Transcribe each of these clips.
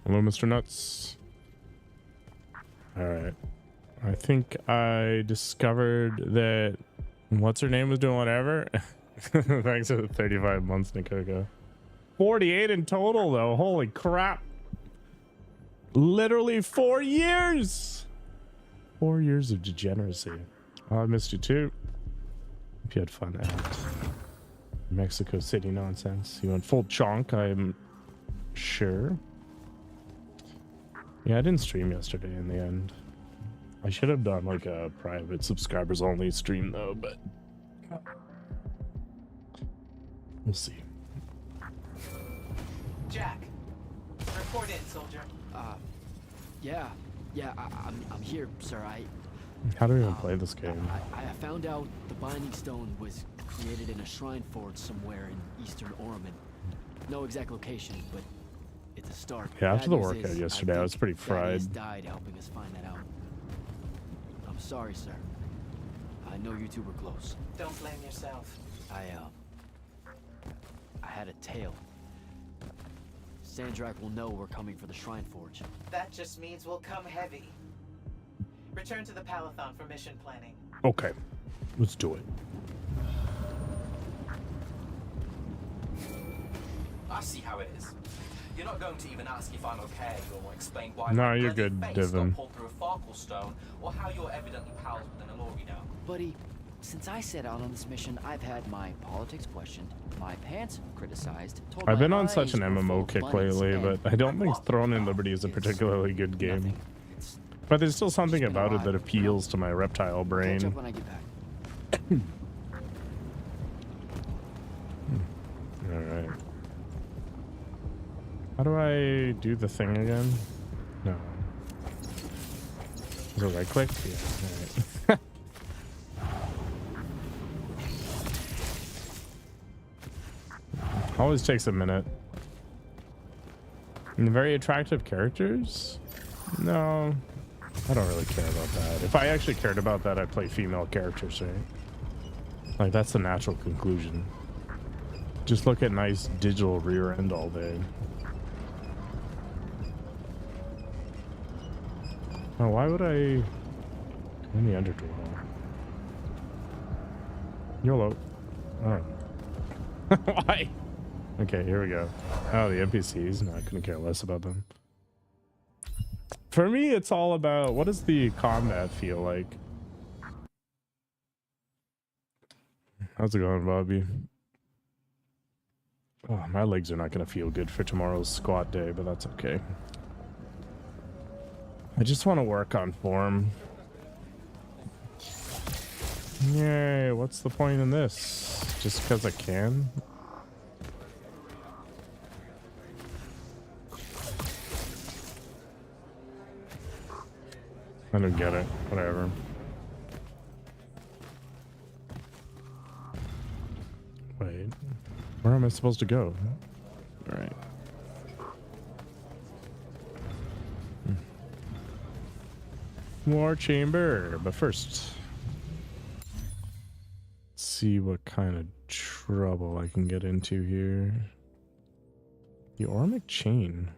Hello, Mr. Nuts. Alright. I think I discovered that what's her name was doing whatever. Thanks for the 35 months, Nikoko. 48 in total, though. Holy crap. Literally 4 years. 4 years of degeneracy. Oh, I missed you too. Hope you had fun at Mexico City nonsense. You went full chonk, I'm sure. Yeah, I didn't stream yesterday in the end. I should have done like a private subscribers only stream though, but we'll see. Jack, report in, soldier. Yeah, I'm here, sir. How do we even play this game? I found out the Binding Stone was created in a shrine forge somewhere in eastern Orman. No exact location, but it's a start. Yeah, after the workout yesterday, I was pretty fried. Thaddeus died helping us find that out. I'm sorry, sir. I know you two were close. Don't blame yourself. I had a tale. Sandrak will know we're coming for the Shrine Forge. That just means we'll come heavy. Return to the Palathon for mission planning. Okay, let's do it. I see how it is. You're not going to even ask if I'm okay or explain why No, my you're bloody good, face Divin. got pulled through a Farkle stone, or how you're evidently pals with an Alori now. Buddy, since I set out on this mission, I've had my politics questioned, my pants criticized, told I've been my on such an eyes were full MMO of kick bunnies, lately, and but I don't think Throne in Liberty is a particularly good game. nothing. It's But there's still something been a about it lot, that you know. appeals to my reptile catch brain. up when I get back. Alright. How do I do the thing again? No. Is it right click? Yeah, alright. Always takes a minute. And very attractive characters? No. I don't really care about that. If I actually cared about that, I'd play female characters, right? Like, that's the natural conclusion. Just look at nice digital rear end all day. Oh, why would I in the Underdwell? YOLO. Oh. Why? Okay, here we go. Oh, the NPCs. No, I couldn't care less about them. For me, it's all about what does the combat feel like? How's it going, Bobby? Oh, my legs are not going to feel good for tomorrow's squat day, but that's okay. I just want to work on form. Yay, what's the point in this? Just because I can? I don't get it. Whatever. Wait. Where am I supposed to go? Alright. War chamber. But first, let's see what kind of trouble I can get into here. The Ormic chain.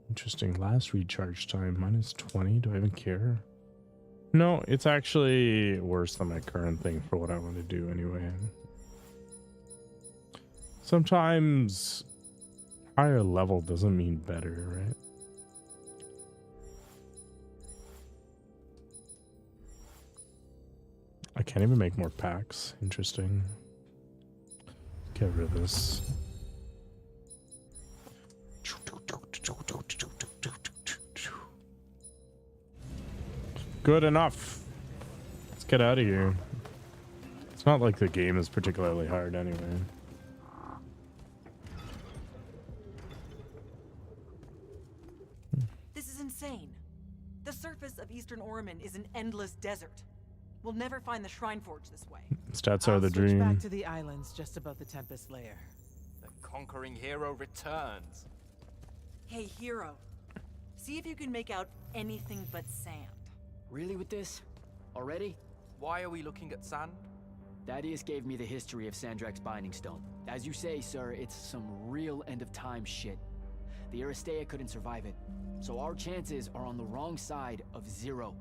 Interesting. Last recharge time -20. Do I even care? No, it's actually worse than my current thing for what I want to do anyway. Sometimes higher level doesn't mean better, right? I can't even make more packs. Interesting. Get rid of this. Good enough. Let's get out of here. It's not like the game is particularly hard anyway. This is insane. The surface of Eastern Orman is an endless desert. We'll never find the Shrine Forge this way. Stats are the Switch dream. back to the islands just above the Tempest layer. The conquering hero returns. Hey, hero. See if you can make out anything but sand. Really with this? Already? Why are we looking at sand? Thaddeus gave me the history of Sandrak's Binding Stone. As you say, sir, it's some real end-of-time shit. the Aristea couldn't survive it. So our chances are on the wrong side of 0.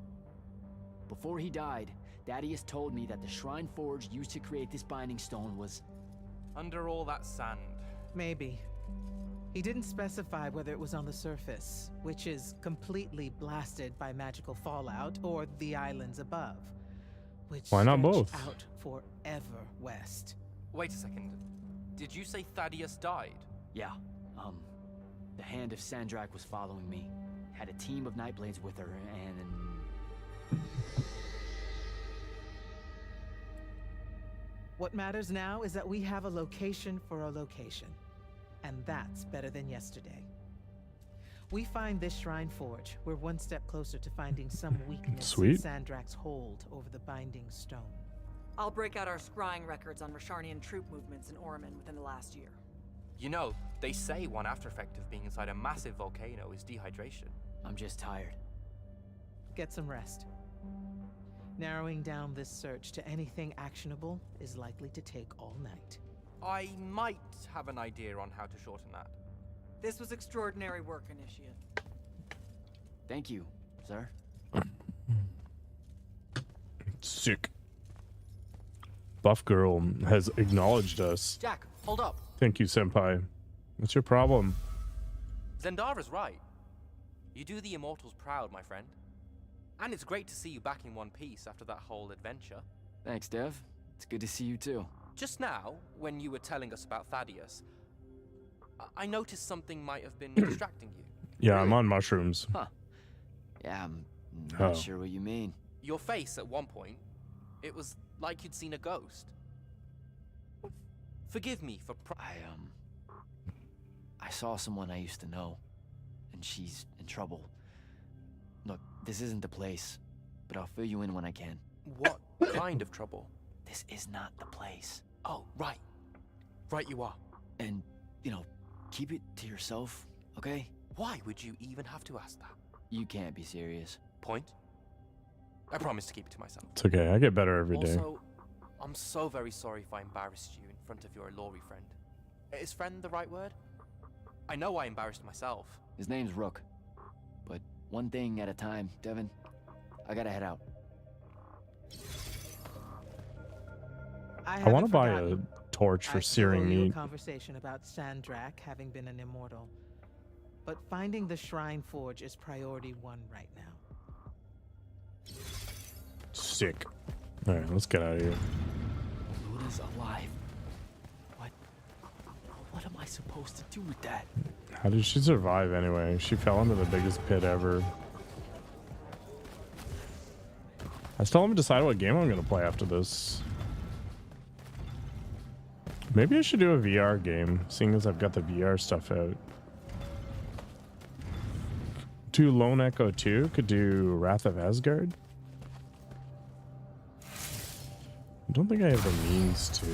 Before he died, Thaddeus told me that the Shrine Forge used to create this binding stone was... Under all that sand. Maybe. He didn't specify whether it was on the surface, which is completely blasted by magical fallout, or the islands above, which Why not stretch both? out forever west. Wait a second. Did you say Thaddeus died? Yeah, the Hand of Sandrak was following me. Had a team of Nightblades with her, and... What matters now is that we have a location for a location. And that's better than yesterday. We find this Shrine Forge, we're one step closer to finding some weakness Sweet. in Sandrak's hold over the binding stone. I'll break out our scrying records on Rasharnian troop movements in Oromon within the last year. You know, they say one after effect of being inside a massive volcano is dehydration. I'm just tired. Get some rest. Narrowing down this search to anything actionable is likely to take all night. I might have an idea on how to shorten that. This was extraordinary work, Initiate. Thank you, sir. Sick. Buff Girl has acknowledged us. Jack, hold up. Thank you, Senpai. What's your problem? Zendara's right. You do the Immortals proud, my friend. And it's great to see you back in one piece after that whole adventure. Thanks, Dev. It's good to see you too. Just now, when you were telling us about Thaddeus, I noticed something might have been distracting you. Yeah, I'm on mushrooms. Huh. Yeah, I'm not Oh. sure what you mean. Your face at one point, it was like you'd seen a ghost. Forgive me for I saw someone I used to know, and she's in trouble. Look, this isn't the place, but I'll fill you in when I can. What kind of trouble? This is not the place. Oh, right. Right you are. And, you know, keep it to yourself, okay? Why would you even have to ask that? You can't be serious. Point? I promise to keep it to myself. It's okay. I get better every day. Also, I'm so very sorry if I embarrassed you in front of your Lori friend. Is friend the right word? I know I embarrassed myself. His name's Rook. But one thing at a time, Devin. I gotta head out. I want to buy a torch for searing You a meat. conversation about Sandrak having been an immortal, but finding the Shrine Forge is priority 1 right now. Sick. All right, let's get out of here. Luna's alive. What am I supposed to do with that? How did she survive anyway? She fell into the biggest pit ever. I still haven't decided what game I'm going to play after this. Maybe I should do a VR game, seeing as I've got the VR stuff out. Do Lone Echo 2? Could do Wrath of Asgard? I don't think I have the means to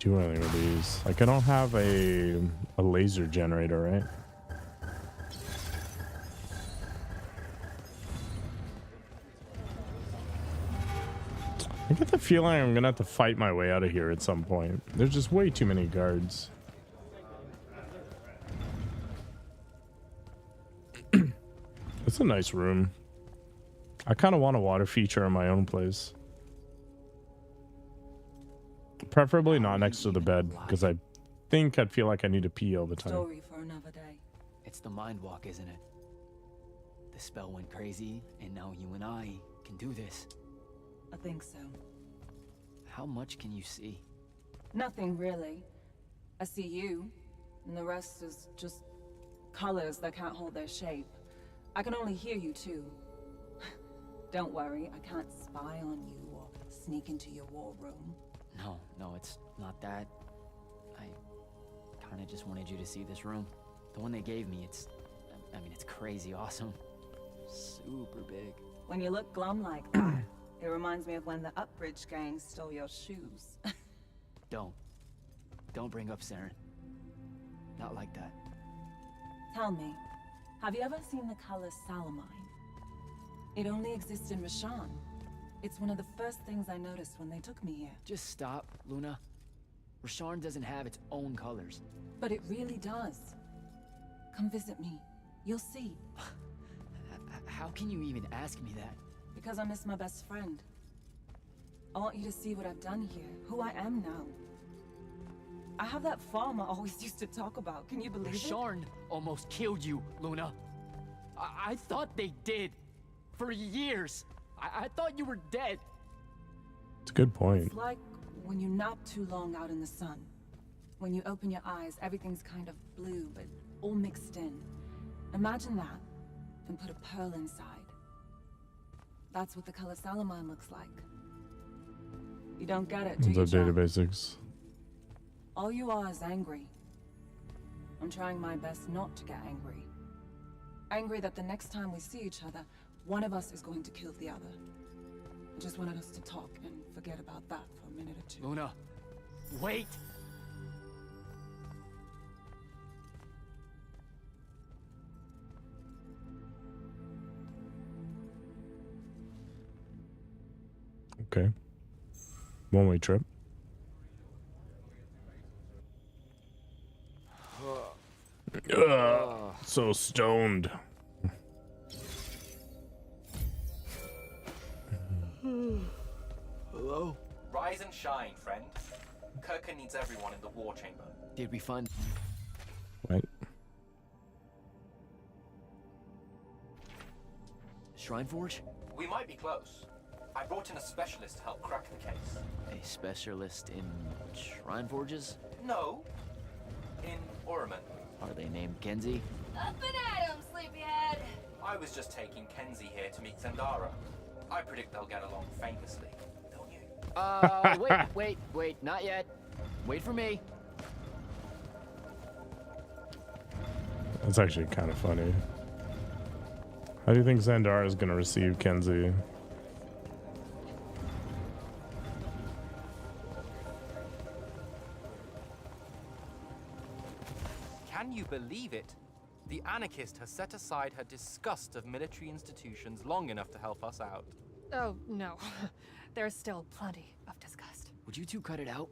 do anything with these. Like, I don't have a laser generator, right? I get the feeling I'm gonna have to fight my way out of here at some point. There's just way too many guards. It's a nice room. I kind of want a water feature in my own place. Preferably not next to the bed, because I think I'd feel like I need to pee all the time. Story for another day. It's the mind walk, isn't it? The spell went crazy, and now you and I can do this. I think so. How much can you see? Nothing really. I see you, and the rest is just colors that can't hold their shape. I can only hear you too. Don't worry, I can't spy on you or sneak into your war room. No, it's not that. I kinda just wanted you to see this room. The one they gave me, it's crazy awesome. Super big. When you look glum like that, it reminds me of when the Upbridge gang stole your shoes. Don't bring up Saren. Not like that. Tell me, have you ever seen the color Salamine? It only exists in Rasharn. It's one of the first things I noticed when they took me here. Just stop, Luna. Rasharn doesn't have its own colors. But it really does. Come visit me. You'll see. How can you even ask me that? Because I miss my best friend. I want you to see what I've done here, who I am now. I have that farm I always used to talk about. Can you believe it? Sharn almost killed you, Luna. I thought they did. For years. I thought you were dead. It's a good point. It's like when you nap too long out in the sun. When you open your eyes, everything's kind of blue, but all mixed in. Imagine that, then put a pearl inside. That's what the color Salamine looks like. You don't get it, do The you, data Jack? basics. All you are is angry. I'm trying my best not to get angry. Angry that the next time we see each other, one of us is going to kill the other. I just wanted us to talk and forget about that for a minute or two. Luna, wait! Okay. One-way trip. So stoned. Hello? Rise and shine, friend. Kirka needs everyone in the war chamber. Did we find... Right. Shrine Forge? We might be close. I brought in a specialist to help crack the case. A specialist in Shrine Forges? No. In Orman. Are they named Kenzie? Up and at 'em, sleepyhead! I was just taking Kenzie here to meet Zendara. I predict they'll get along famously, don't you? Wait, not yet. Wait for me. That's actually kind of funny. How do you think Zendara is going to receive Kenzie? Can you believe it? The anarchist has set aside her disgust of military institutions long enough to help us out. Oh, no. There's still plenty of disgust. Would you two cut it out?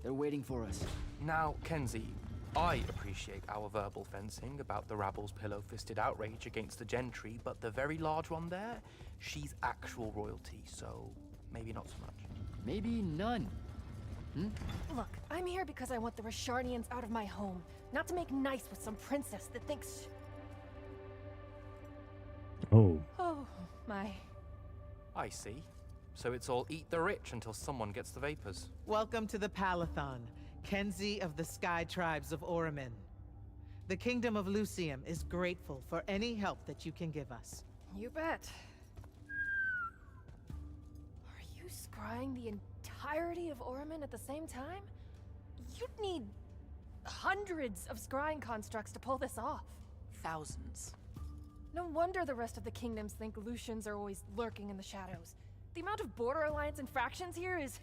They're waiting for us. Now, Kenzie, I appreciate our verbal fencing about the rabble's pillow-fisted outrage against the gentry, but the very large one there, she's actual royalty, so maybe not so much. Maybe none. Look, I'm here because I want the Rasharnians out of my home, not to make nice with some princess that thinks... Oh. Oh, my... I see. So it's all eat the rich until someone gets the vapors. Welcome to the Palathon, Kenzie of the Sky Tribes of Oramin. The Kingdom of Lucium is grateful for any help that you can give us. You bet. Are you scrying the entirety of Orman at the same time? You'd need hundreds of scrying constructs to pull this off. Thousands. No wonder the rest of the kingdoms think Lucians are always lurking in the shadows. The amount of border alliance and factions here is...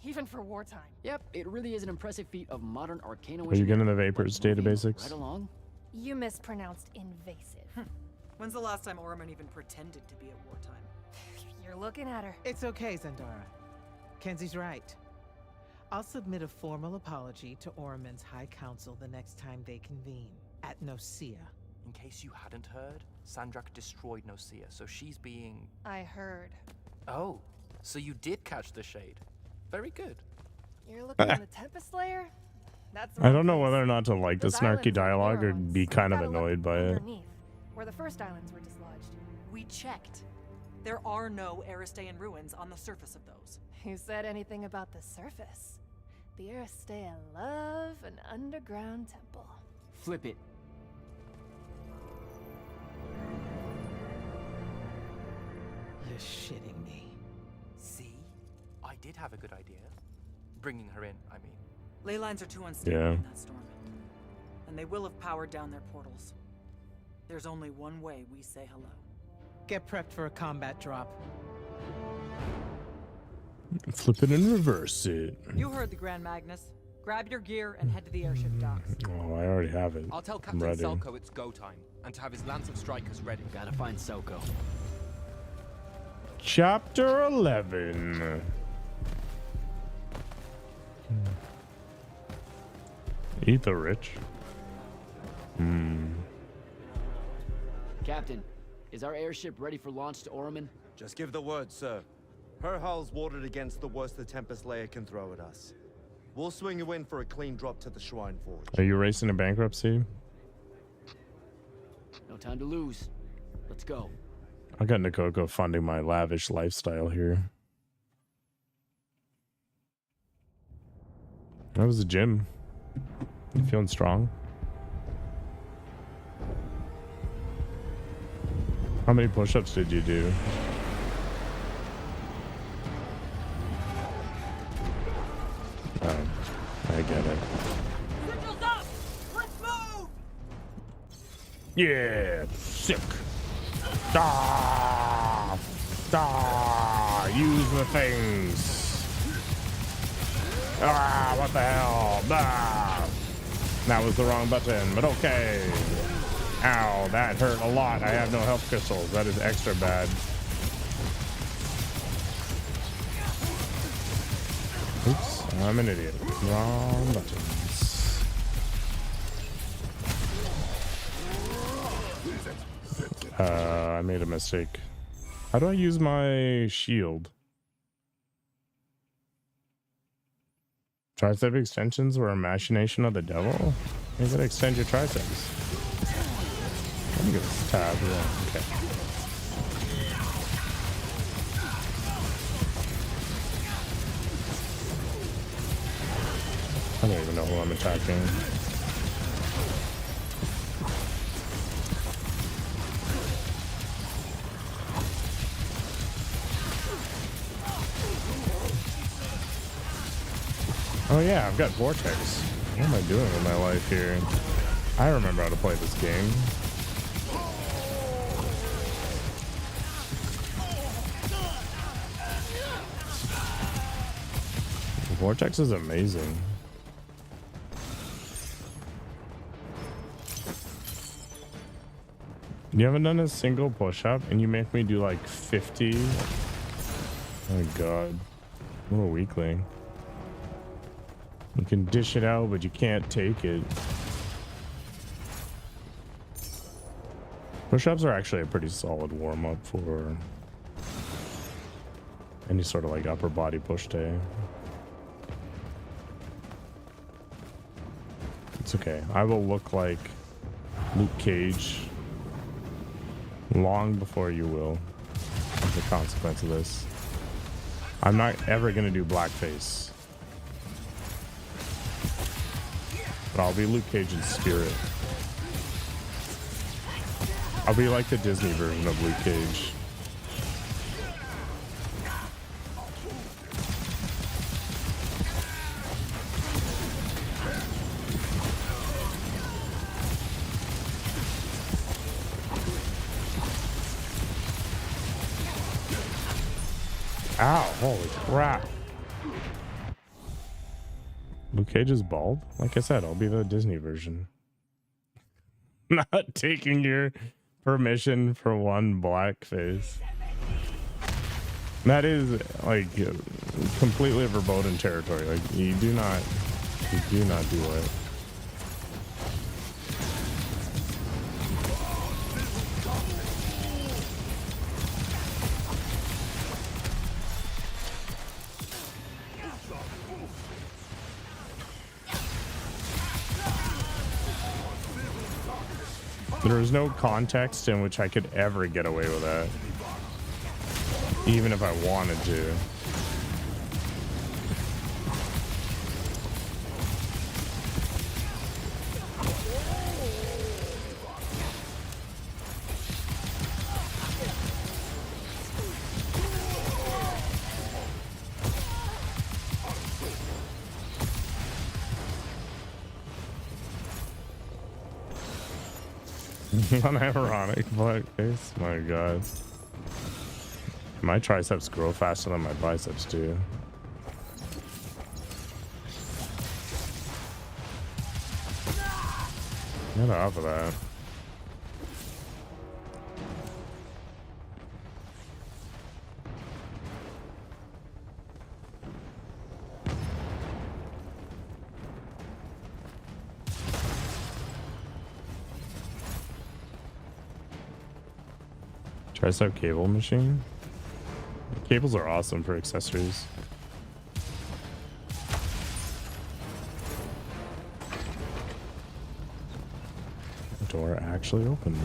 even for wartime. Yep, it really is an impressive feat of modern arcana. Are you getting the Vapors data basics? Right along. You mispronounced invasive. When's the last time Orman even pretended to be at wartime? You're looking at her. It's okay, Zendara. Kenzie's right. I'll submit a formal apology to Oramin's High Council the next time they convene, at Nocia. In case you hadn't heard, Sandrak destroyed Nocia, so she's being... I heard. Oh, so you did catch the shade. Very good. You're looking at the Tempest Slayer? That's I don't know whether or not to like the Those islands snarky are dialogue or Neurones. be kind of Gotta look annoyed by it. underneath, where the first islands were dislodged. We checked. There are no Aristean ruins on the surface of those. Who said anything about the surface? The Aristean love an underground temple. Flip it. You're shitting me. See? I did have a good idea. Bringing her in, I mean. Ley lines are too unstable Yeah. in that storm. And they will have powered down their portals. There's only one way we say hello. Get prepped for a combat drop. Flip it and reverse it. You heard the Grand Magnus. Grab your gear and head to the airship docks. Oh, I already have it. I'll tell I'm Captain ready. Selko it's go time, and to have his Lance of Strikers ready. Gotta find Soko. Chapter 11. Eat the rich. Captain, is our airship ready for launch to Orman? Just give the word, sir. Her hull's warded against the worst the Tempest layer can throw at us. We'll swing you in for a clean drop to the Shrine Forge. Are you racing to bankruptcy? No time to lose. Let's go. I got Nikoko funding my lavish lifestyle here. That was the gym. You feeling strong? How many push-ups did you do? Oh, I get it. Signals up! Let's move! Yeah, sick. Ah, use the things. Ah, what the hell? Ah. That was the wrong button, but okay. Ow, that hurt a lot. I have no health crystals. That is extra bad. Oops, I'm an idiot. Wrong buttons. I made a mistake. How do I use my shield? Tricep extensions were a machination of the devil? Maybe that extend your triceps. Let me get this tab. Yeah, okay. I don't even know who I'm attacking. Oh yeah, I've got Vortex. What am I doing with my life here? I remember how to play this game. Vortex is amazing. You haven't done a single push-up and you make me do like 50? Oh my god. What a weakling. You can dish it out, but you can't take it. Push-ups are actually a pretty solid warm-up for any sort of like upper body push day. It's okay. I will look like Luke Cage long before you will, as a consequence of this. I'm not ever going to do blackface. But I'll be Luke Cage in spirit. I'll be like the Disney version of Luke Cage. Ow, holy crap. Luke Cage is bald? Like I said, I'll be the Disney version. Not taking your permission for one blackface. That is like completely verboten territory. Like you do not do it. There is no context in which I could ever get away with that, even if I wanted to. Unironic blackface. My god. My triceps grow faster than my biceps do. Get off of that. Price out cable machine. Cables are awesome for accessories. The door actually opened.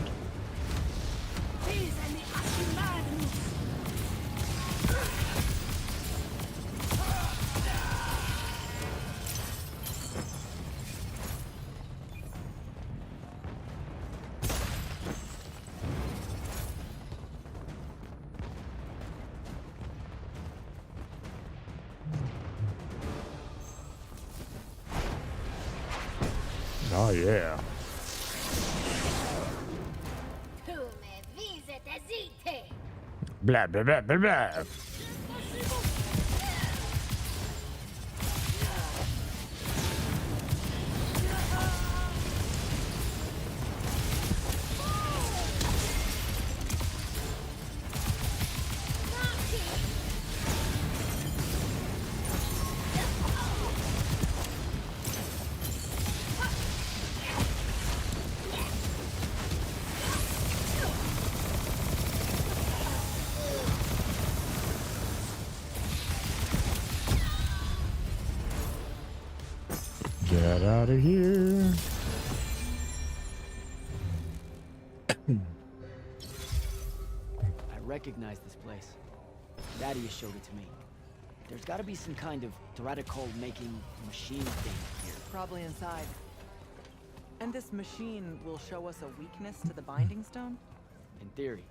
Oh yeah. Blah blah blah blah blah. Get out of here. I recognize this place. Thaddeus showed it to me. There's gotta be some kind of theoretical making machine thing here. Probably inside. And this machine will show us a weakness to the binding stone? In theory.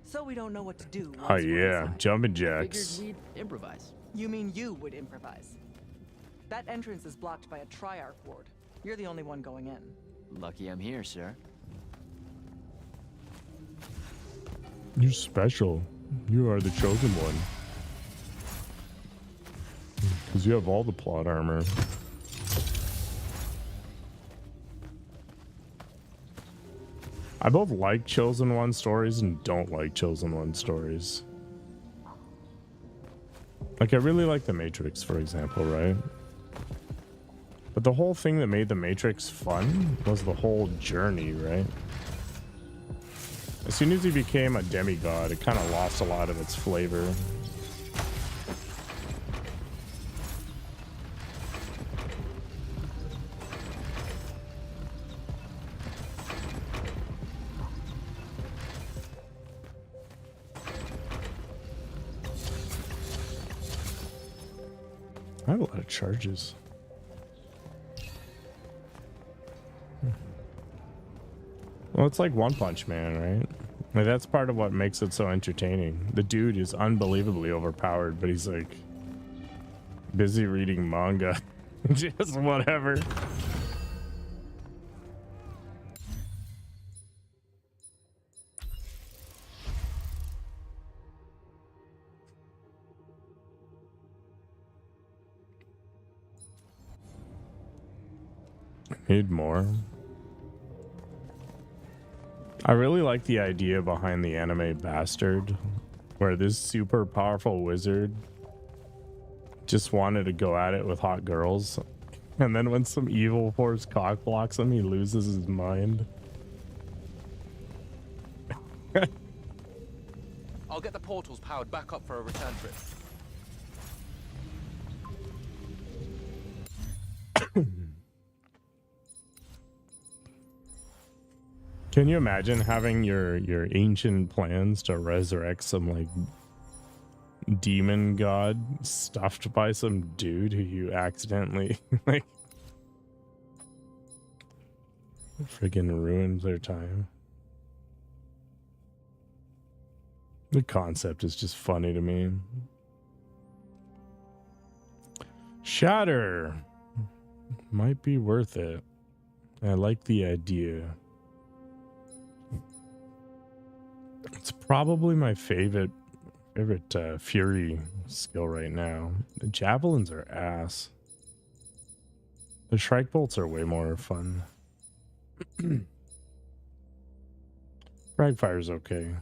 So we don't know what to do. Oh once we're yeah, inside. jumping Figured jacks. we'd improvise. You mean you would improvise? That entrance is blocked by a Triarch ward. You're the only one going in. Lucky I'm here, sir. You're special. You are the chosen one. Because you have all the plot armor. I both like Chosen One stories and don't like Chosen One stories. Like, I really like The Matrix, for example, right? But the whole thing that made The Matrix fun was the whole journey, right? As soon as he became a demigod, it kind of lost a lot of its flavor. I have a lot of charges. Well, it's like One Punch Man, right? Like, that's part of what makes it so entertaining. The dude is unbelievably overpowered, but he's like busy reading manga. Just whatever. Need more. I really like the idea behind the anime Bastard, where this super powerful wizard just wanted to go at it with hot girls, and then when some evil force cock blocks him, he loses his mind. I'll get the portals powered back up for a return trip. Can you imagine having your ancient plans to resurrect some like demon god stuffed by some dude who you accidentally like friggin' ruined their time? The concept is just funny to me. Shatter might be worth it. I like the idea. It's probably my favorite Fury skill right now. The javelins are ass. The Shrike bolts are way more fun. Frag fire's okay.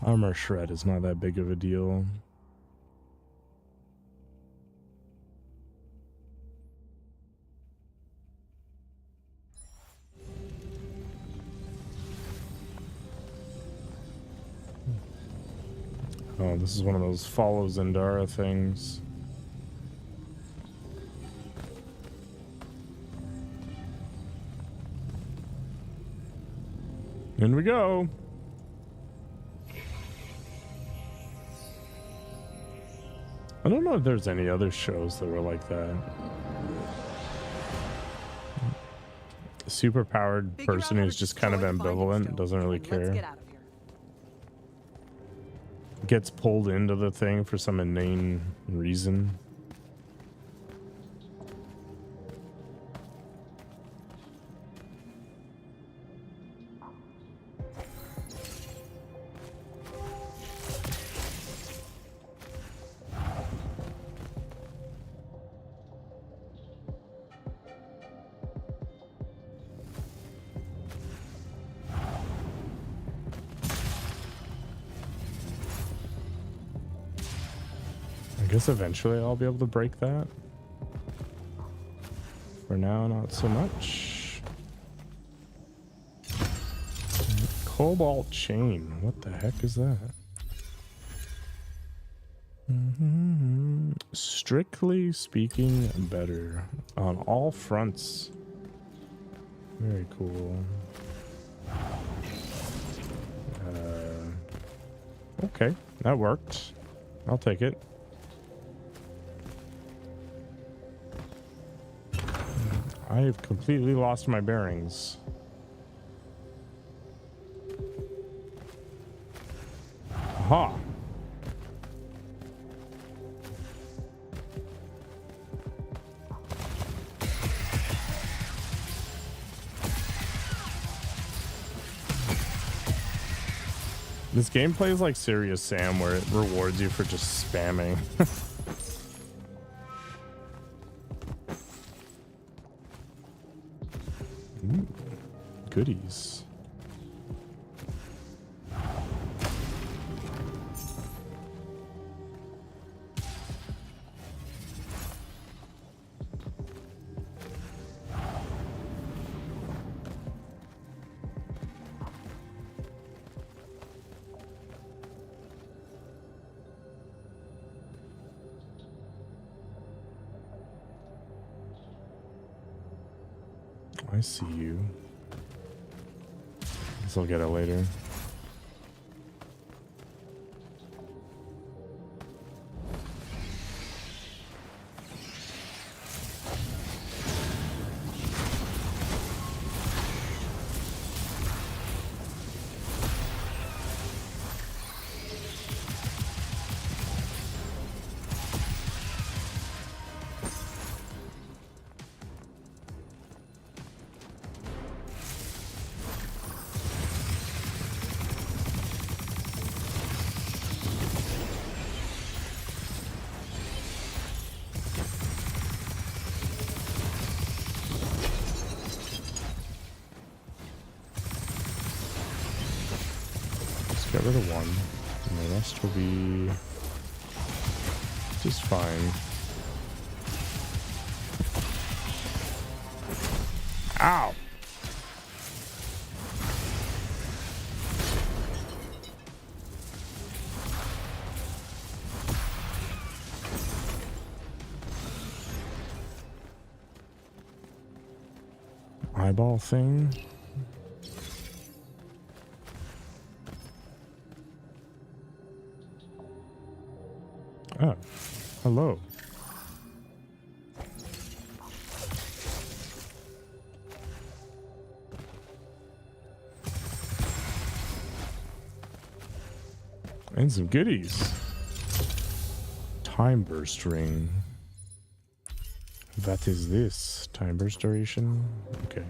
Armor shred is not that big of a deal. Oh, this is one of those follow Zendara things. In we go. I don't know if there's any other shows that were like that. A super powered person who's just kind of ambivalent, doesn't really care. Gets pulled into the thing for some inane reason. I guess eventually I'll be able to break that. For now, not so much. Cobalt chain. What the heck is that? Strictly speaking, better on all fronts. Very cool. Okay, that worked. I'll take it. I have completely lost my bearings. Aha! This game plays like Serious Sam, where it rewards you for just spamming. Ooh, goodies. I see you. Guess I'll get it later. Get rid of one, and the rest will be just fine. Ow! Eyeball thing. Oh, hello. And some goodies. Time burst ring. That is this. Time burst duration. Okay.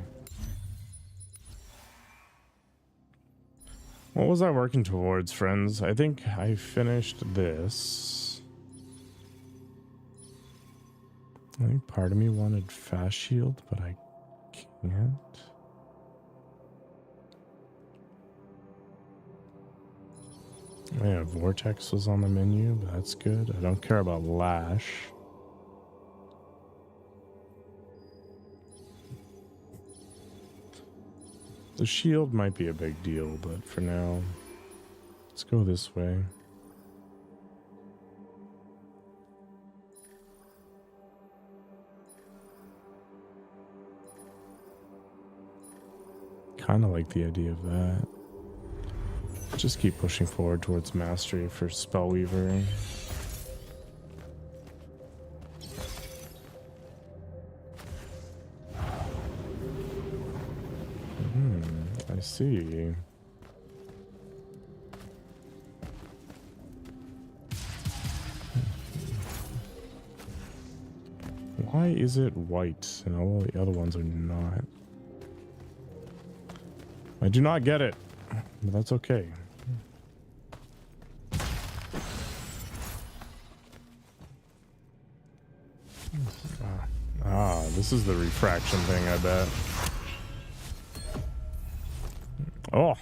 What was I working towards, friends? I think I finished this. I think part of me wanted fast shield, but I can't. Yeah, vortex was on the menu, but that's good. I don't care about lash. The shield might be a big deal, but for now, let's go this way. kind of like the idea of that. Just keep pushing forward towards mastery for Spellweaver. I see. Why is it white and all the other ones are not? I do not get it, but that's okay. This is the refraction thing, I bet. Oh,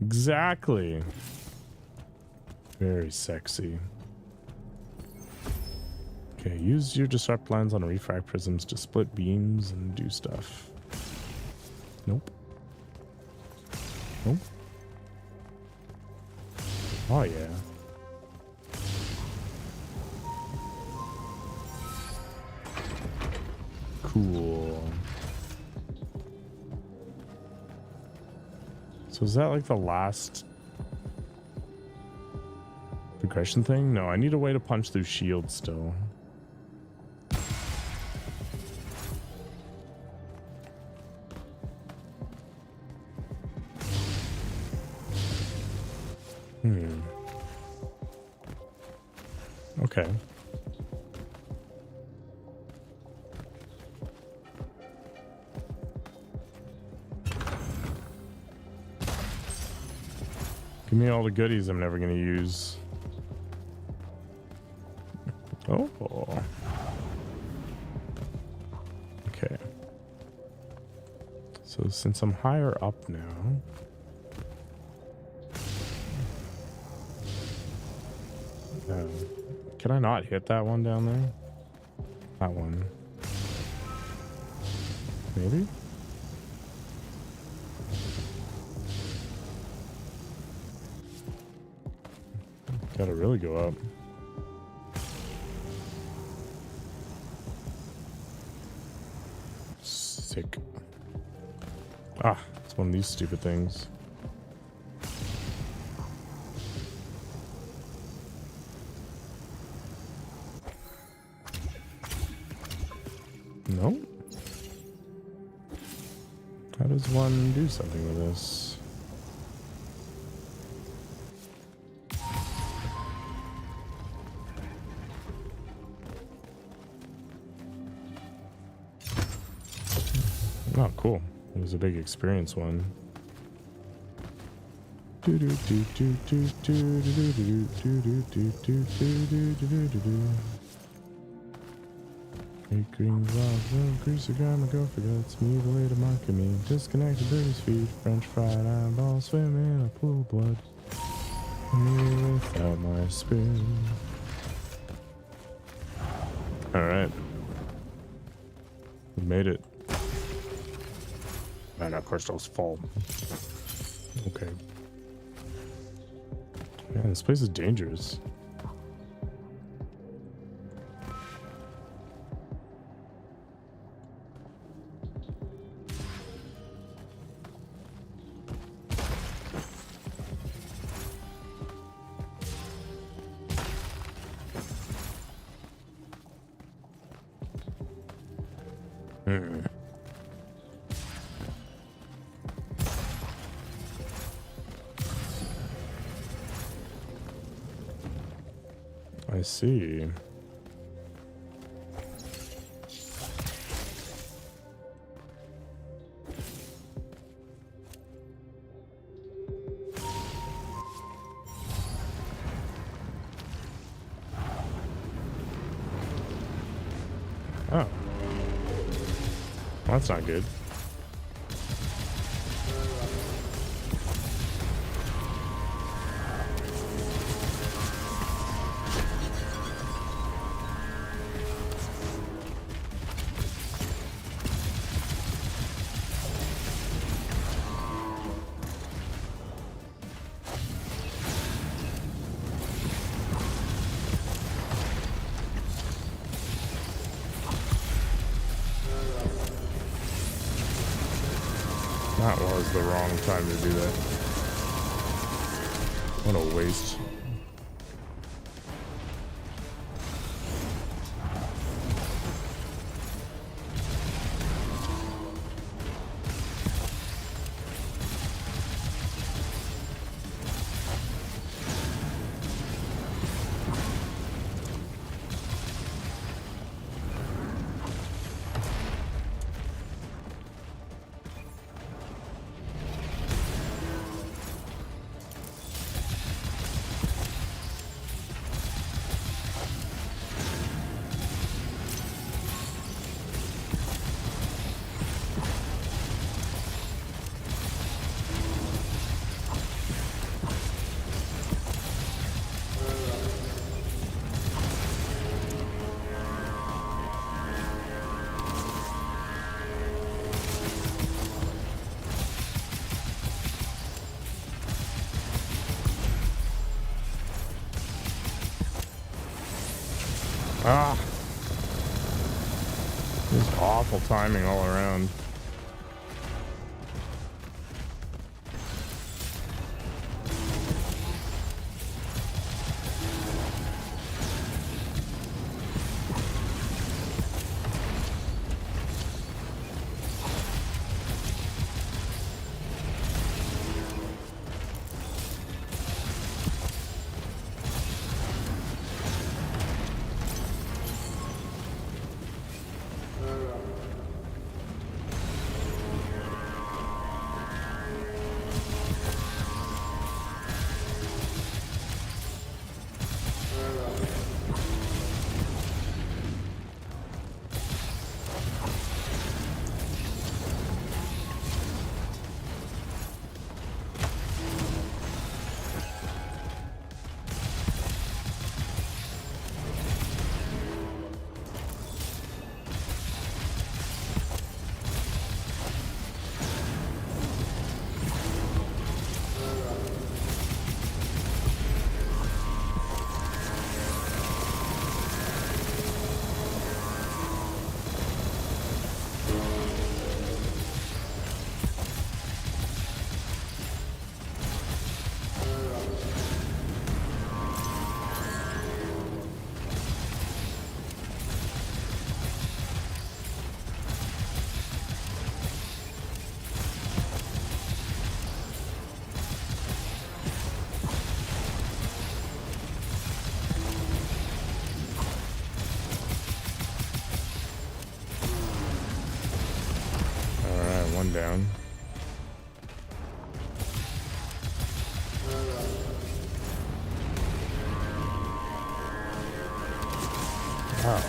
exactly. Very sexy. Okay, use your disrupt lens on refract prisms to split beams and do stuff. Nope. Nope. Oh, yeah. Cool. So is that like the last progression thing? No, I need a way to punch through shields still. Okay. Give me all the goodies I'm never going to use. Oh. Okay. So since I'm higher up now... can I not hit that one down there? That one. Maybe? Gotta really go up. Sick. Ah, it's one of these stupid things. No? How does one do something with this? Oh, cool. It was a big experience one. Green love, greasy grandma go forgets me the way to mocking me. Disconnected birdie's feet, French fried eyeball, swim in a pool of blood. Me without my spoon. Alright. We made it. And of course those fall. Okay. Man, this place is dangerous. I see. Oh. Well, that's not good. was the wrong time to do that. What a waste. Ah, just awful timing all around. Down. Wow.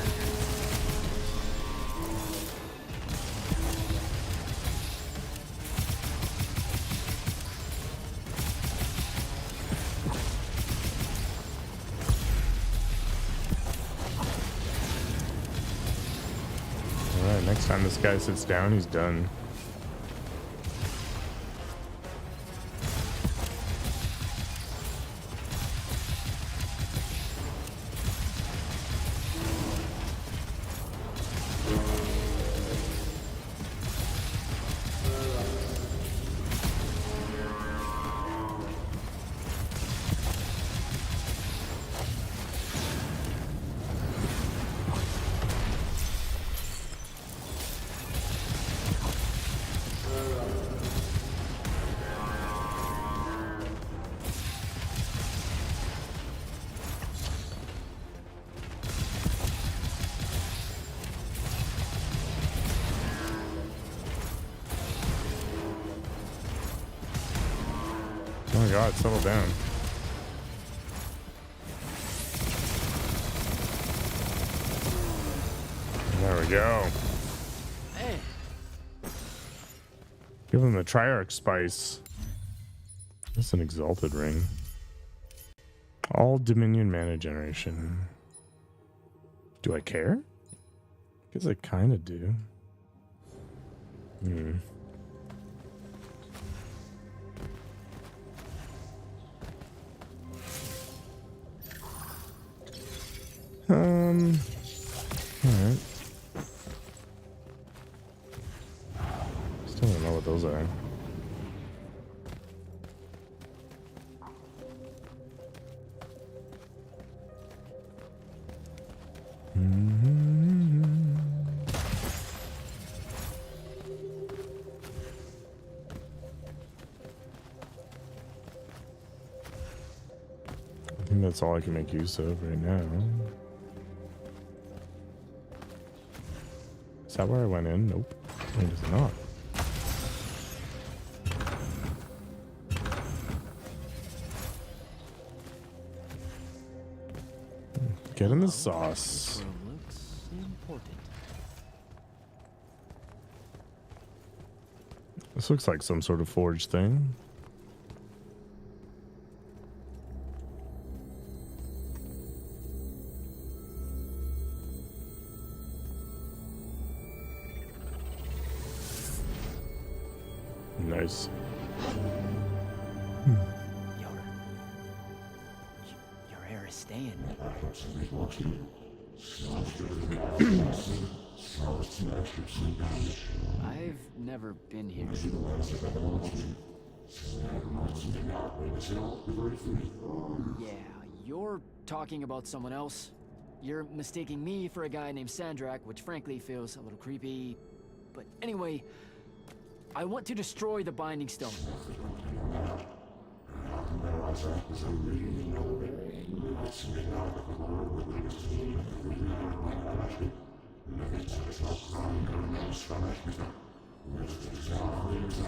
All right, next time this guy sits down, he's done. Oh my god, settle down. There we go. Hey. Give him the Triarch Spice. That's an exalted ring. All Dominion mana generation. Do I care? Guess I kind of do. Alright. Still don't know what those are. Mm-hmm. I think that's all I can make use of right now. Is that where I went in? Nope. It is not. Get in the sauce. This room looks important. This looks like some sort of forge thing. Nice. Your hair is staying. I've never been here. Yeah, you're talking about someone else. You're mistaking me for a guy named Sandrak, which frankly feels a little creepy. But anyway, I want to destroy the Binding Stone.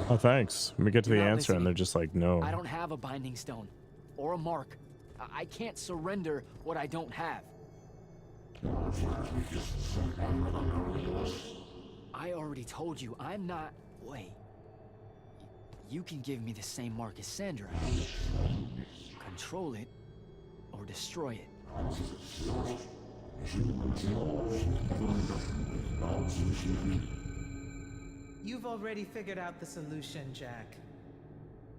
Oh, thanks. We get to the You're not answer and listening. they're just like, no. I don't have a Binding Stone. Or a mark. I can't surrender what I don't have. I already told you, I'm not... Wait. You can give me the same mark as Sandra. Control it, or destroy it. You've already figured out the solution, Jack.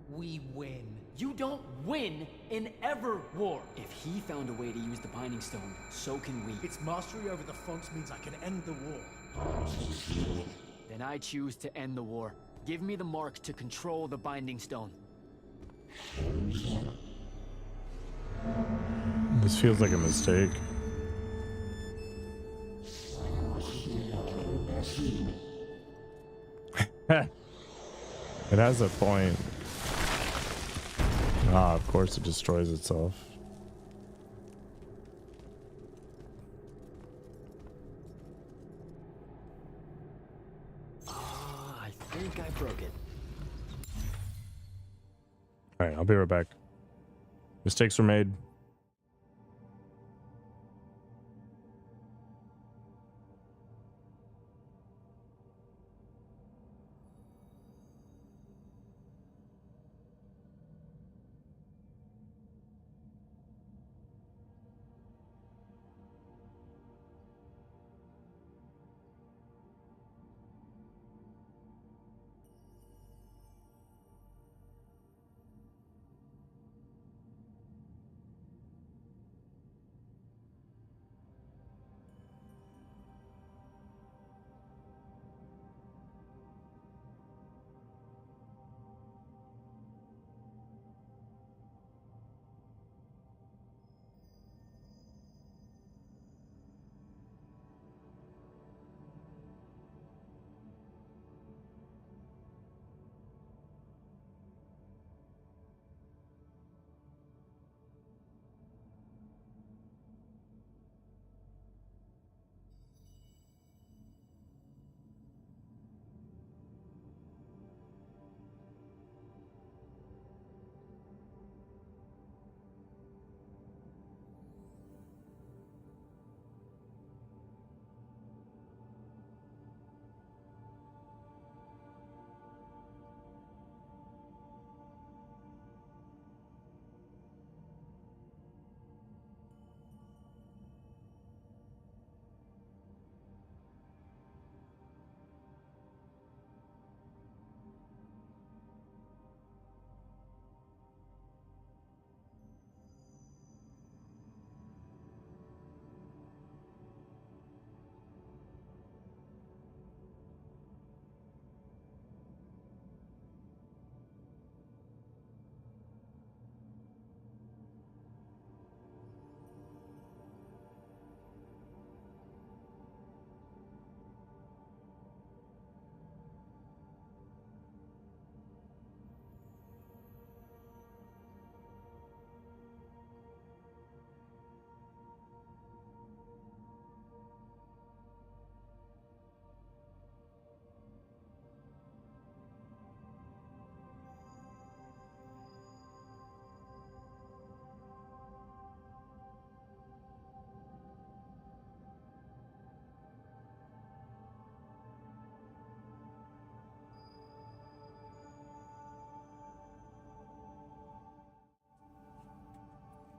We win. You don't win in ever war. If he found a way to use the Binding Stone, so can we. Its mastery over the fonts means I can end the war. Then I choose to end the war. Give me the mark to control the Binding Stone. This feels like a mistake. It has a point. Ah, of course it destroys itself. I think I broke it. Alright, I'll be right back. Mistakes were made.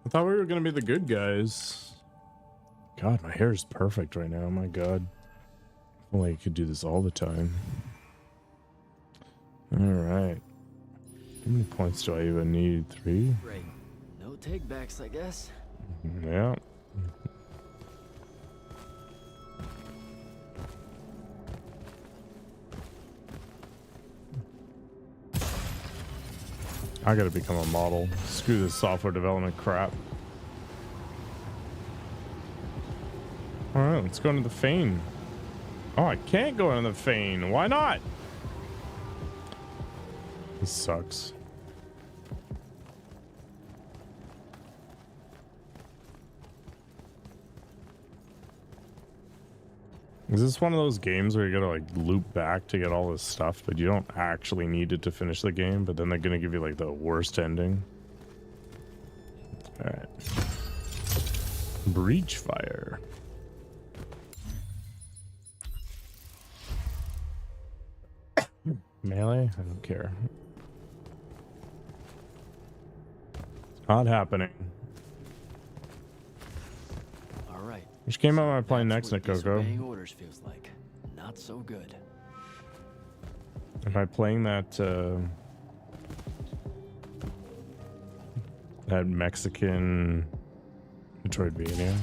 I thought we were gonna be the good guys. God, my hair is perfect right now. My God. Only I could do this all the time. Alright. How many points do I even need? 3? Great. No takebacks, I guess. Yeah. I gotta become a model. Screw this software development crap. Alright, let's go into the Fane. Oh, I can't go into the Fane. Why not? This sucks. Is this one of those games where you gotta like loop back to get all this stuff, but you don't actually need it to finish the game, but then they're gonna give you like the worst ending? Alright. Breach fire. Melee? I don't care. It's not happening. All right. Which game am I playing next, Nick Coco? Disobeying orders feels like not so good. Am I playing that that Mexican Metroidvania?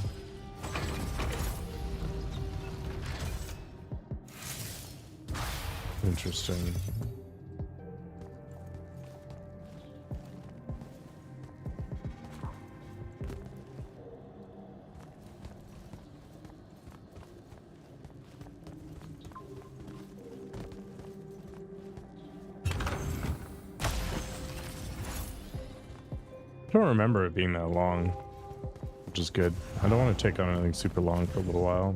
Interesting. I don't remember it being that long, which is good. I don't want to take on anything super long for a little while.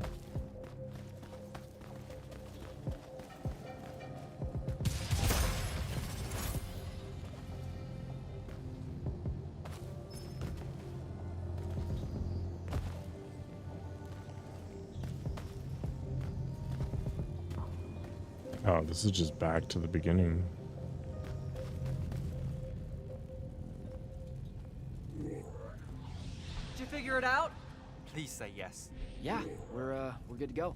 Oh, this is just back to the beginning. Did you figure it out? Please say yes. Yeah, we're good to go.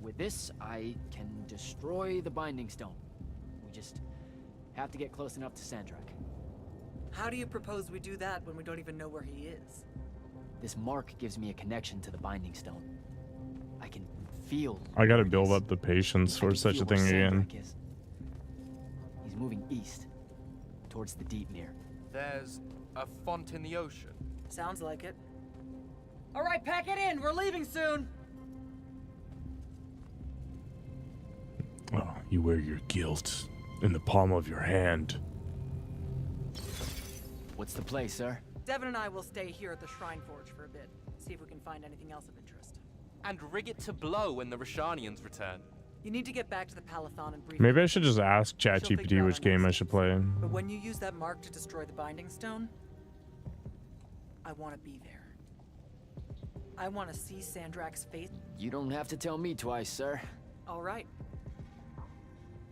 With this, I can destroy the Binding Stone. We just have to get close enough to Sandrak. How do you propose we do that when we don't even know where he is? This mark gives me a connection to the Binding Stone. I can feel. I gotta build up the patience I for can such feel a where thing again. Sandrak is. He's moving east, towards the deep mirror. There's a font in the ocean. Sounds like it. All right, pack it in. We're leaving soon. Oh, you wear your guilt in the palm of your hand. What's the play, sir? Devin and I will stay here at the Shrine Forge for a bit. See if we can find anything else of interest. And rig it to blow when the Rashanians return. You need to get back to the Palathon and brief. Maybe I should just ask She'll figure ChatGPT out which our game I next should steps. play. But when you use that mark to destroy the Binding Stone, I want to be there. I want to see Sandrak's face. You don't have to tell me twice, sir. All right.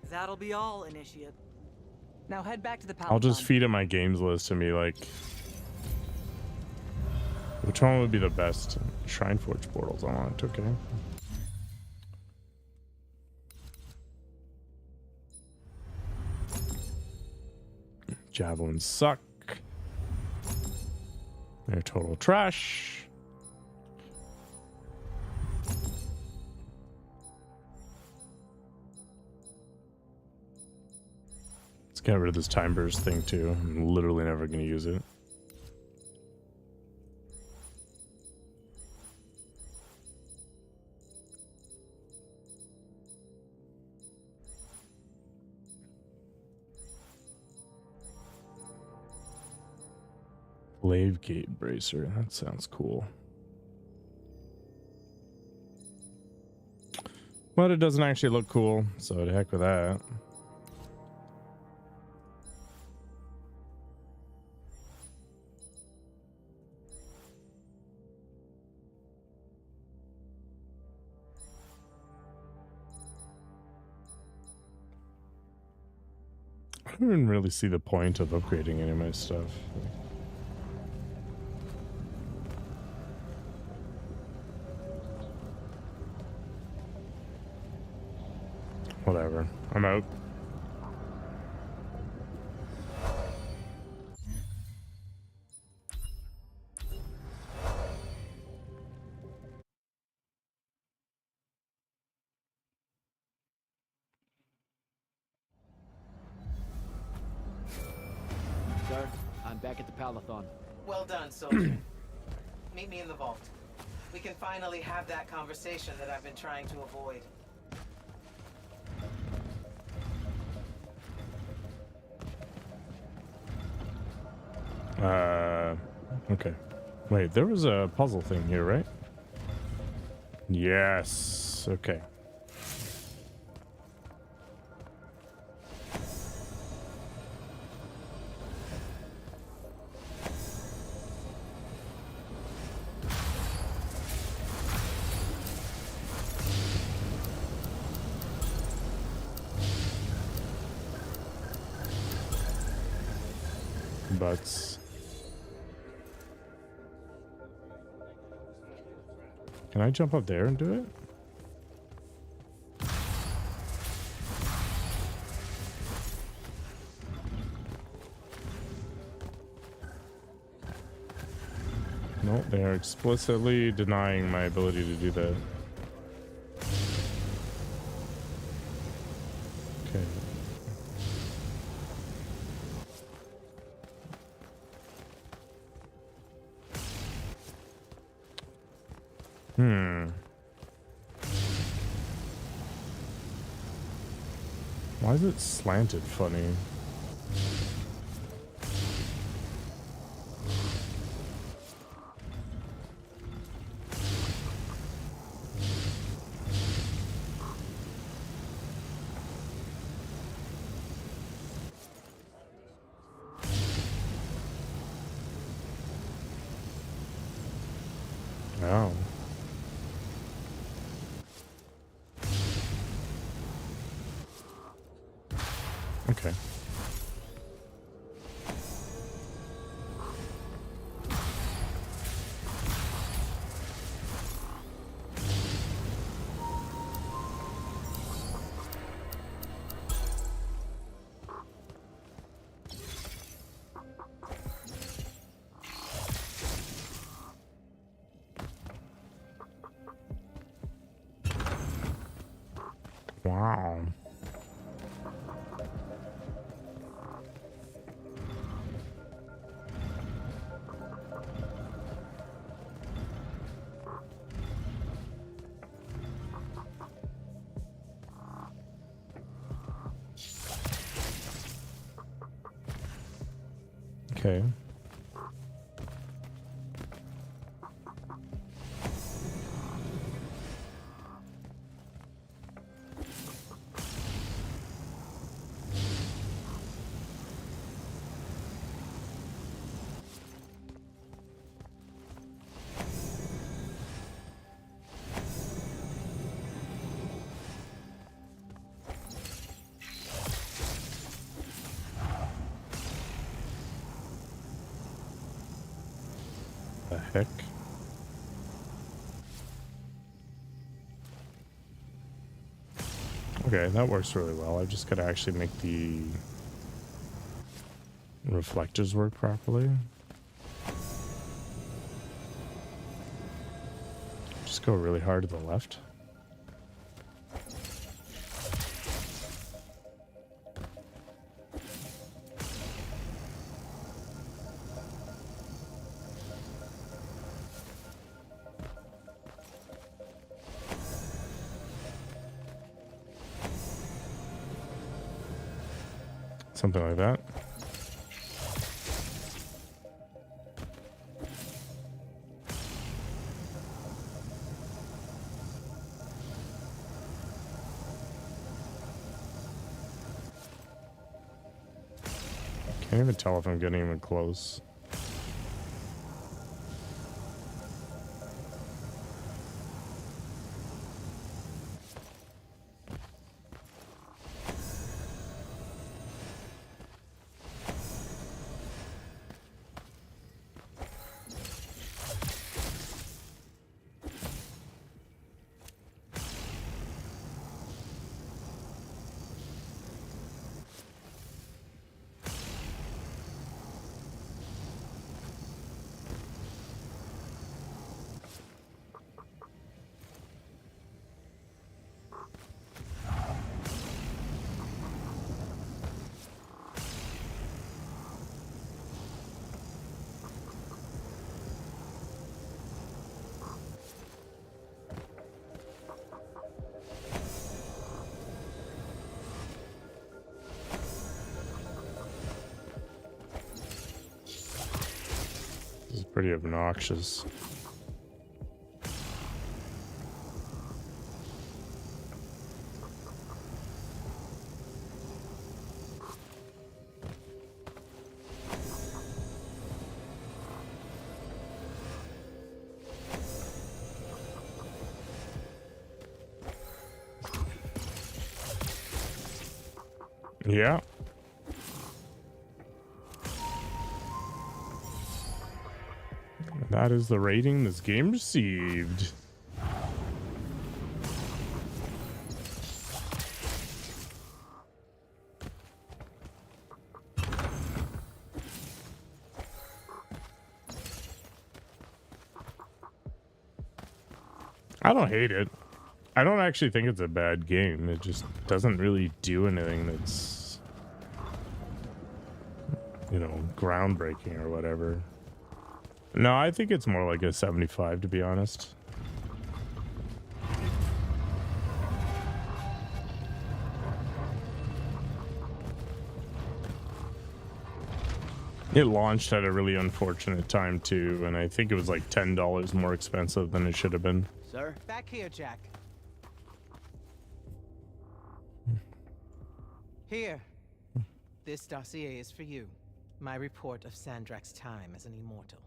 That'll be all, Initiate. Now head back to the Palathon. I'll just feed it my games list and be like, which one would be the best? Shrine Forge portals unlocked, okay. Javelins suck. They're total trash. Let's get rid of this time burst thing too. I'm literally never going to use it. Glaive Gate Bracer. That sounds cool. But it doesn't actually look cool, so to heck with that. I don't even really see the point of upgrading any of my stuff. Whatever. I'm out. Sir, I'm back at the Palathon. Well done, soldier. Meet me in the vault. We can finally have that conversation that I've been trying to avoid. Okay. Wait, there was a puzzle thing here, right? Yes. Okay. Butts. Can I jump up there and do it? No, they are explicitly denying my ability to do that. Okay. Why is it slanted funny? Oh. Okay. Wow. Okay. The heck? Okay, that works really well. I've just got to actually make the reflectors work properly. Just go really hard to the left. Something like that. Can't even tell if I'm getting even close. Pretty obnoxious. Yeah. That is the rating this game received. I don't hate it. I don't actually think it's a bad game. It just doesn't really do anything that's, you know, groundbreaking or whatever. No, I think it's more like a 75, to be honest. It launched at a really unfortunate time too, and I think it was like $10 more expensive than it should have been. Sir? Back here, Jack. Here. This dossier is for you. My report of Sandrak's time as an immortal.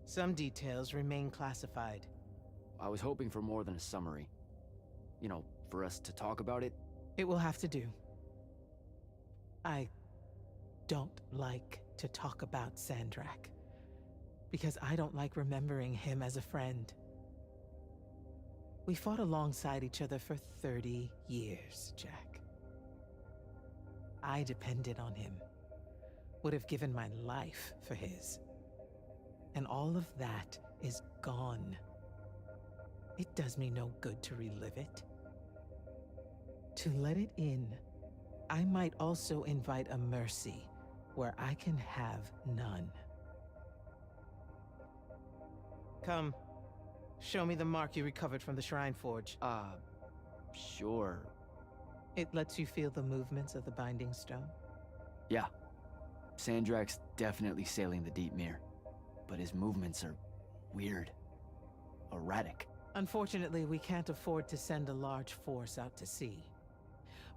Some details remain classified. I was hoping for more than a summary. You know, for us to talk about it. It will have to do. I don't like to talk about Sandrak, because I don't like remembering him as a friend. We fought alongside each other for 30 years, Jack. I depended on him. Would have given my life for his. And all of that is gone. It does me no good to relive it. To let it in, I might also invite a mercy where I can have none. Come, show me the mark you recovered from the Shrine Forge. Sure. It lets you feel the movements of the Binding Stone? Yeah. Sandrak's definitely sailing the deep mirror, but his movements are weird. Erratic. Unfortunately, we can't afford to send a large force out to sea.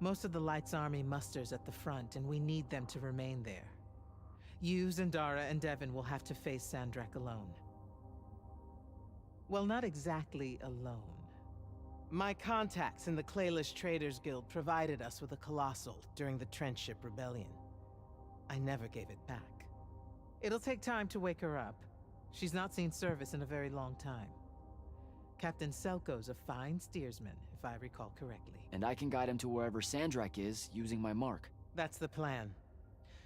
Most of the Light's army musters at the front, and we need them to remain there. You, Zendara, and Devin will have to face Sandrak alone. Well, not exactly alone. My contacts in the Clayless Traders Guild provided us with a Colossal during the Trenchship Rebellion. I never gave it back. It'll take time to wake her up. She's not seen service in a very long time. Captain Selko's a fine steersman, if I recall correctly. And I can guide him to wherever Sandrak is using my mark. That's the plan.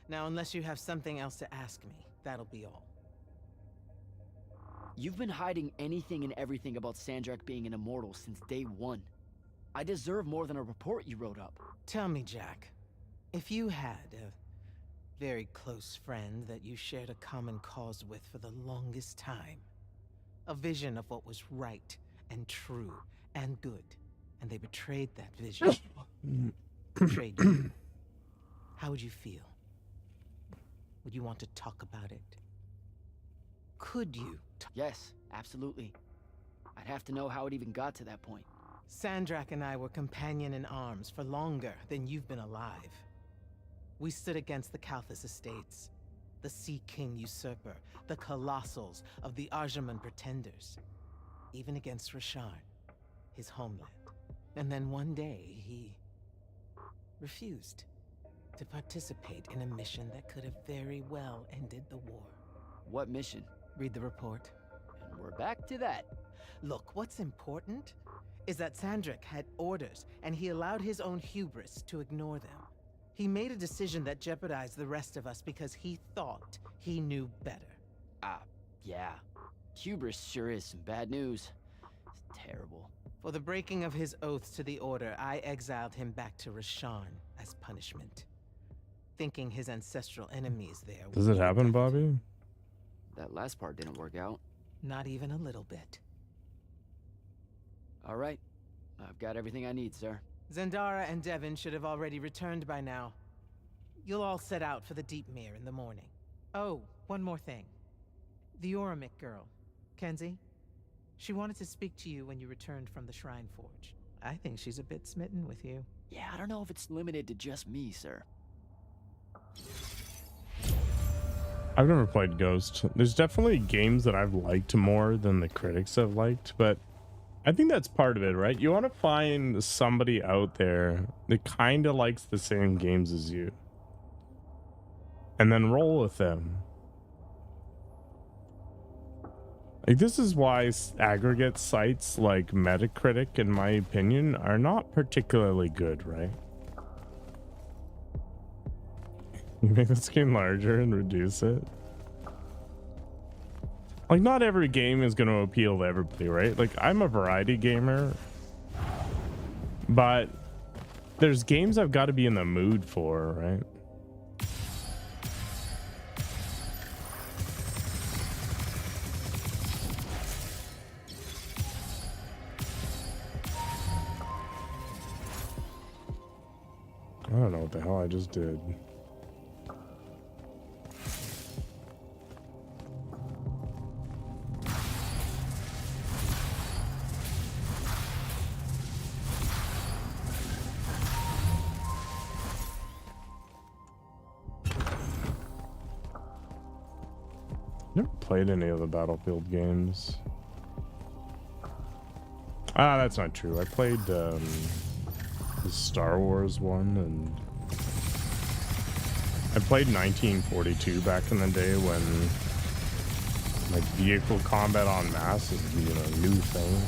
Now, unless you have something else to ask me, that'll be all. You've been hiding anything and everything about Sandrak being an immortal since day one. I deserve more than a report you wrote up. Tell me, Jack, if you had a very close friend that you shared a common cause with for the longest time, a vision of what was right and true and good, and they betrayed that vision, betrayed you, how would you feel? Would you want to talk about it? Could you? Yes, absolutely. I'd have to know how it even got to that point. Sandrak and I were companion in arms for longer than you've been alive. We stood against the Kalthus Estates, the Sea King Usurper, the Colossals of the Arjaman Pretenders, even against Rasharn, his homeland. And then one day, he refused to participate in a mission that could have very well ended the war. What mission? Read the report. And we're back to that. Look, what's important is that Sandrak had orders, and he allowed his own hubris to ignore them. He made a decision that jeopardized the rest of us because he thought he knew better. Yeah. Hubris sure is some bad news. It's terrible. For the breaking of his oaths to the Order, I exiled him back to Rasharn as punishment, thinking his ancestral enemies there would Does it be happen, left. Bobby? That last part didn't work out. Not even a little bit. All right. I've got everything I need, sir. Zendara and Devin should have already returned by now. You'll all set out for the Deep Mere in the morning. Oh, one more thing. The Oromik girl, Kenzie. She wanted to speak to you when you returned from the Shrine Forge. I think she's a bit smitten with you. Yeah, I don't know if it's limited to just me, sir. I've never played Ghost. There's definitely games that I've liked more than the critics have liked, but I think that's part of it, right? You want to find somebody out there that kind of likes the same games as you, and then roll with them. Like, this is why aggregate sites like Metacritic, in my opinion, are not particularly good, right? You make this game larger and reduce it. Like, not every game is going to appeal to everybody, right? Like, I'm a variety gamer, but there's games I've got to be in the mood for, right? I don't know what the hell I just did. Never played any of the Battlefield games. Ah, that's not true. I played the Star Wars one, and I played 1942 back in the day when like vehicle combat en masse is, you know, a new thing.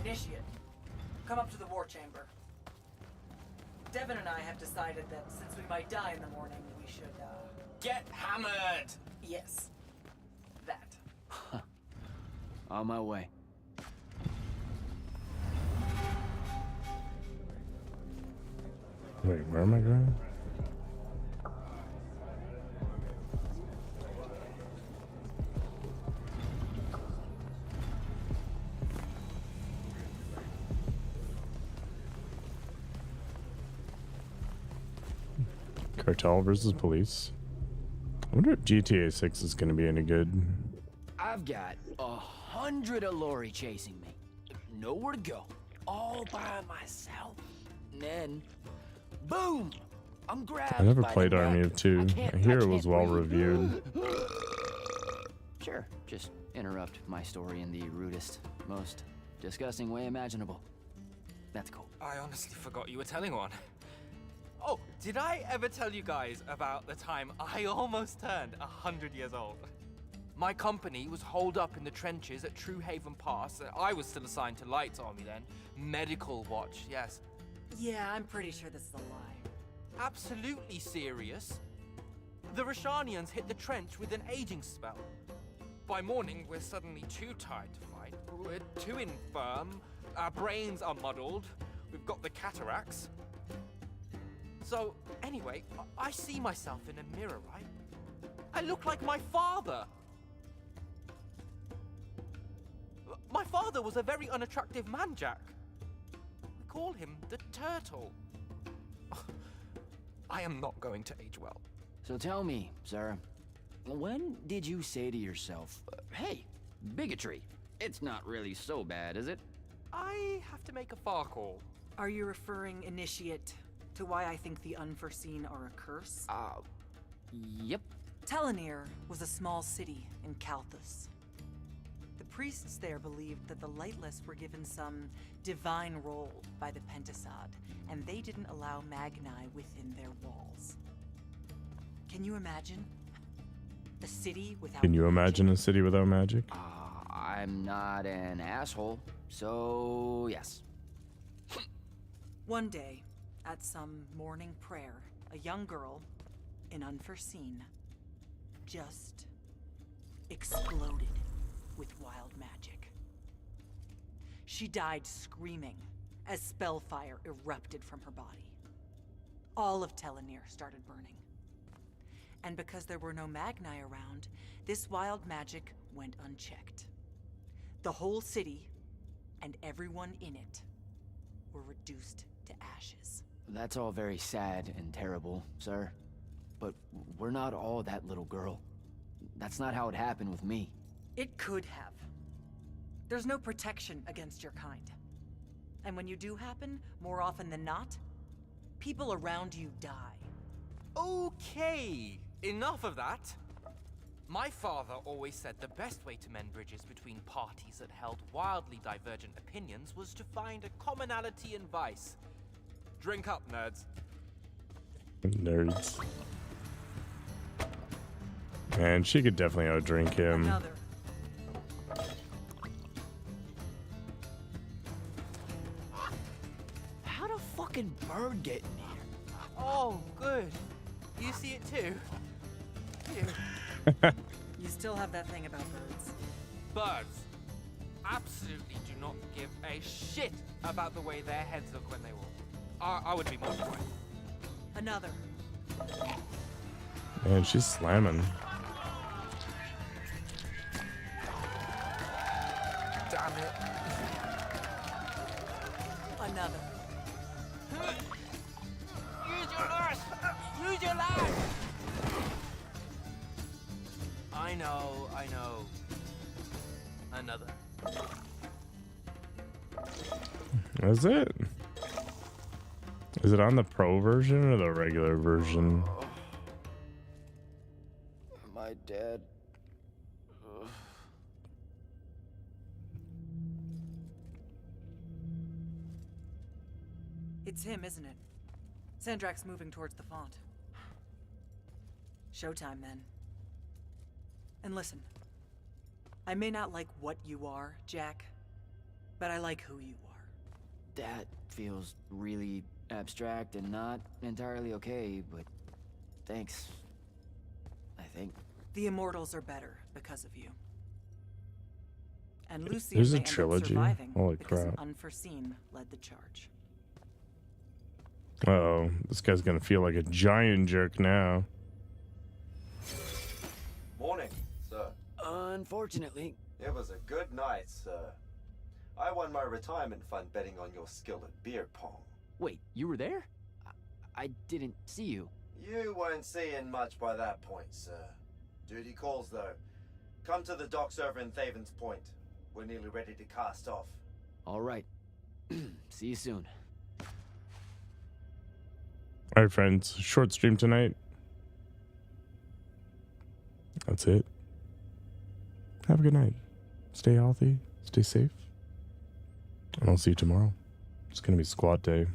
Initiate, come up to the war chamber. Devin and I have decided that since we might die in the morning, we should, Get hammered! yes. That. On my way. Wait, where am I going? Cartel versus police. I wonder if GTA 6 is going to be any good. I've got 100 Allori chasing me. Nowhere to go. All by myself. And then, boom! I'm grabbed. I never by the played neck. Army of Two. I hear it was well reviewed. Sure, just interrupt my story in the rudest, most disgusting way imaginable. That's cool. I honestly forgot you were telling one. Oh, did I ever tell you guys about the time I almost turned 100 years old? My company was holed up in the trenches at True Haven Pass. I was still assigned to Light's army then. Medical watch, yes. Yeah, I'm pretty sure this is a lie. Absolutely serious. The Rashanians hit the trench with an aging spell. By morning, we're suddenly too tired to fight. We're too infirm. Our brains are muddled. We've got the cataracts. So, anyway, I see myself in a mirror, right? I look like my father. My father was a very unattractive man, Jack. We call him the Turtle. I am not going to age well. So tell me, Sarah, when did you say to yourself, hey, bigotry, it's not really so bad, is it? I have to make a far call. Are you referring, Initiate, to why I think the unforeseen are a curse? Yep. Telenir was a small city in Kalthus. The priests there believed that the Lightless were given some divine role by the Pentasod, and they didn't allow Magni within their walls. Can you imagine? A city without Can you magic? imagine a city without magic? I'm not an asshole, so yes. One day, at some morning prayer, a young girl, in Unforeseen, just exploded with wild magic. She died screaming as spellfire erupted from her body. All of Telenir started burning. And because there were no Magni around, this wild magic went unchecked. The whole city, and everyone in it, were reduced to ashes. That's all very sad and terrible, sir. But we're not all that little girl. That's not how it happened with me. It could have. There's no protection against your kind. And when you do happen, more often than not, people around you die. Okay, enough of that. My father always said the best way to mend bridges between parties that held wildly divergent opinions was to find a commonality in vice. Drink up, nerds. Nerds. Man, she could definitely outdrink him. Another. How'd a fucking bird get in here? Oh, good. You see it too? You. You still have that thing about birds. Birds absolutely do not give a shit about the way their heads look when they walk. I would be mortified. Another. Man, she's slamming. Damn it. Another. Use your lash! Use your lash! I know. Another. Is it? Is it on the pro version or the regular version? My dad. It's him, isn't it? Sandrak's moving towards the font. Showtime, then. And listen, I may not like what you are, Jack, but I like who you are. That feels really abstract and not entirely okay, but thanks. I think. The Immortals are better because of you. And Lucy There's a may end up trilogy? surviving Holy because an crap. unforeseen led the charge. Uh-oh, this guy's gonna feel like a giant jerk now. Morning, sir. Unfortunately. It was a good night, sir. I won my retirement fund betting on your skill at beer pong. Wait, you were there? I didn't see you. You weren't seeing much by that point, sir. Duty calls, though. Come to the docks over in Thaven's Point. We're nearly ready to cast off. All right. See you soon. All right, friends. Short stream tonight. That's it. Have a good night. Stay healthy. Stay safe. And I'll see you tomorrow. It's going to be squat day.